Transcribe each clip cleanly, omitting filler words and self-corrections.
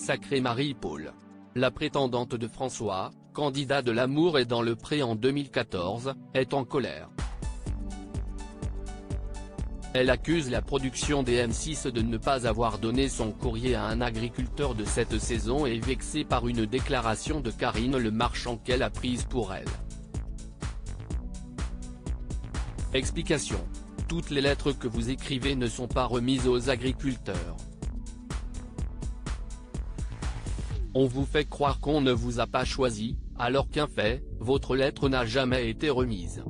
Sacrée Marie-Paul. La prétendante de François, candidat de l'Amour et dans le Pré en 2014, est en colère. Elle accuse la production des M6 de ne pas avoir donné son courrier à un agriculteur de cette saison et est vexée par une déclaration de Karine Le Marchand qu'elle a prise pour elle. Explication. Toutes les lettres que vous écrivez ne sont pas remises aux agriculteurs. On vous fait croire qu'on ne vous a pas choisi, alors qu'un fait, votre lettre n'a jamais été remise.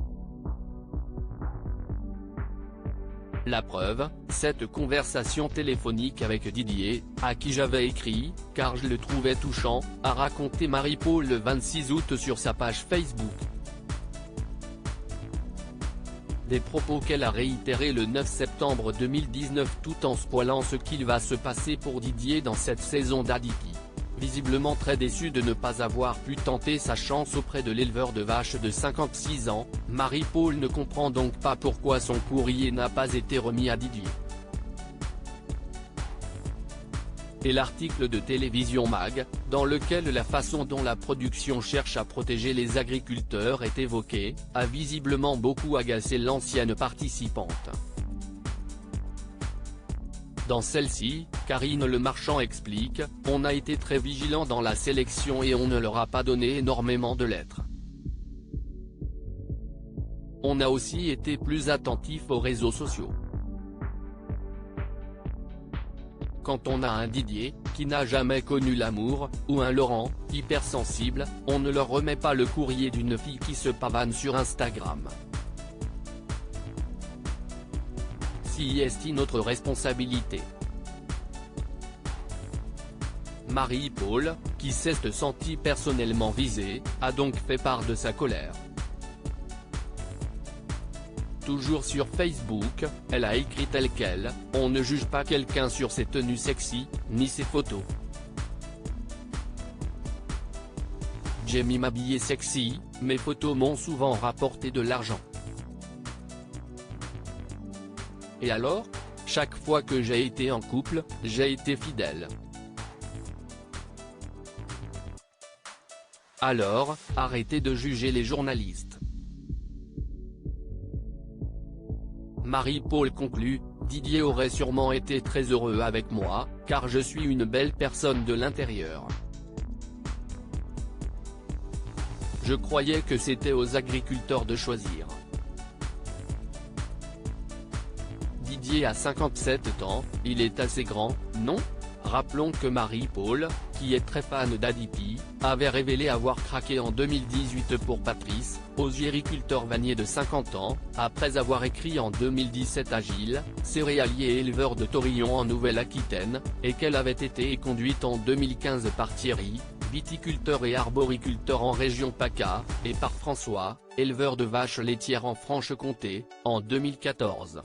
La preuve, cette conversation téléphonique avec Didier, à qui j'avais écrit, car je le trouvais touchant, a raconté Marie-Paul le 26 août sur sa page Facebook. Des propos qu'elle a réitérés le 9 septembre 2019 tout en spoilant ce qu'il va se passer pour Didier dans cette saison d'Aditi. Visiblement très déçue de ne pas avoir pu tenter sa chance auprès de l'éleveur de vaches de 56 ans, Marie-Paul ne comprend donc pas pourquoi son courrier n'a pas été remis à Didier. Et l'article de Télévision Mag, dans lequel la façon dont la production cherche à protéger les agriculteurs est évoquée, a visiblement beaucoup agacé l'ancienne participante. Dans celle-ci, Karine Le Marchand explique « On a été très vigilant dans la sélection et on ne leur a pas donné énormément de lettres. On a aussi été plus attentif aux réseaux sociaux. Quand on a un Didier, qui n'a jamais connu l'amour, ou un Laurent, hypersensible, on ne leur remet pas le courrier d'une fille qui se pavane sur Instagram. Si est notre responsabilité. » Marie-Paul, qui s'est sentie personnellement visée, a donc fait part de sa colère. Toujours sur Facebook, elle a écrit tel quel, « On ne juge pas quelqu'un sur ses tenues sexy, ni ses photos. J'aime m'habiller sexy, mes photos m'ont souvent rapporté de l'argent. Et alors, chaque fois que j'ai été en couple, j'ai été fidèle. Alors, arrêtez de juger les journalistes. » Marie-Paul conclut, « Didier aurait sûrement été très heureux avec moi, car je suis une belle personne de l'intérieur. Je croyais que c'était aux agriculteurs de choisir. » Didier a 57 ans, il est assez grand, non ? Rappelons que Marie-Paul, qui est très fan d'Aditi, avait révélé avoir craqué en 2018 pour Patrice, osiericulteur vanier de 50 ans, après avoir écrit en 2017 à Gilles, céréalier et éleveur de taurillons en Nouvelle-Aquitaine, et qu'elle avait été conduite en 2015 par Thierry, viticulteur et arboriculteur en région PACA, et par François, éleveur de vaches laitières en Franche-Comté, en 2014.